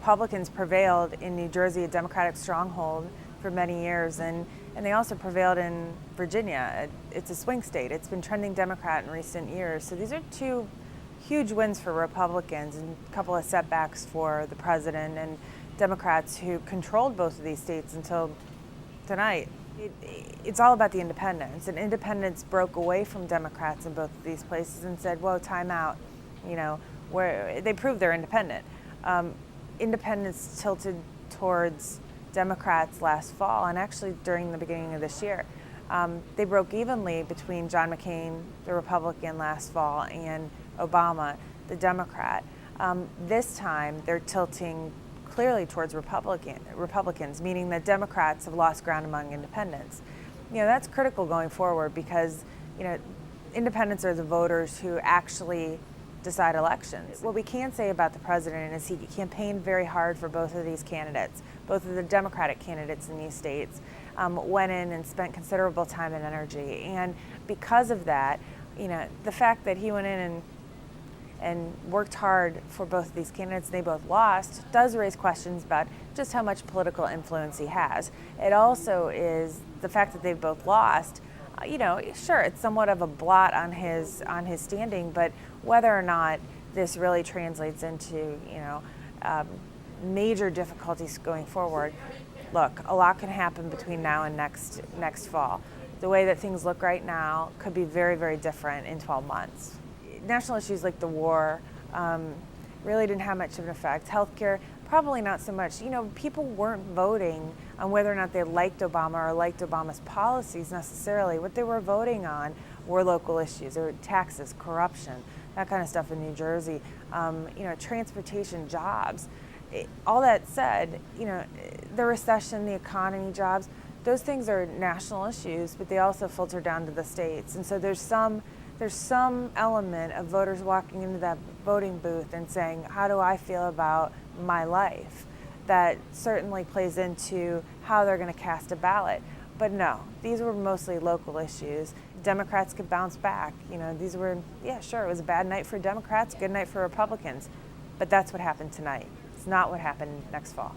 Republicans prevailed in New Jersey, a Democratic stronghold, for many years, and they also prevailed in Virginia. It's a swing state. It's been trending Democrat in recent years. So these are two huge wins for Republicans and a couple of setbacks for the president and Democrats who controlled both of these states until tonight. It's all about the independents, and independents broke away from Democrats in both of these places and said, whoa, time out, where they proved they're independent. Independents tilted towards Democrats last fall, and actually during the beginning of this year. They broke evenly between John McCain, the Republican, last fall, and Obama, the Democrat. This time, they're tilting clearly towards Republicans, meaning that Democrats have lost ground among independents. That's critical going forward because, independents are the voters who actually decide elections. What we can say about the president is he campaigned very hard for both of these candidates, both of the Democratic candidates in these states, went in and spent considerable time and energy. And because of that, the fact that he went in and worked hard for both of these candidates, they both lost, does raise questions about just how much political influence he has. It also is the fact that they've both lost. Sure, it's somewhat of a blot on his standing, but whether or not this really translates into, major difficulties going forward, look, a lot can happen between now and next fall. The way that things look right now could be very, very different in 12 months. National issues like the war really didn't have much of an effect. Healthcare, probably not so much. People weren't voting on whether or not they liked Obama or liked Obama's policies necessarily. What they were voting on were local issues, or taxes, corruption, that kind of stuff in New Jersey, transportation, jobs. All that said, the recession, the economy, jobs, those things are national issues, but they also filter down to the states. And so there's some element of voters walking into that voting booth and saying, how do I feel about my life? That certainly plays into how they're going to cast a ballot. But no, these were mostly local issues. Democrats could bounce back. These were, sure, it was a bad night for Democrats, good night for Republicans. But that's what happened tonight. It's not what happened next fall.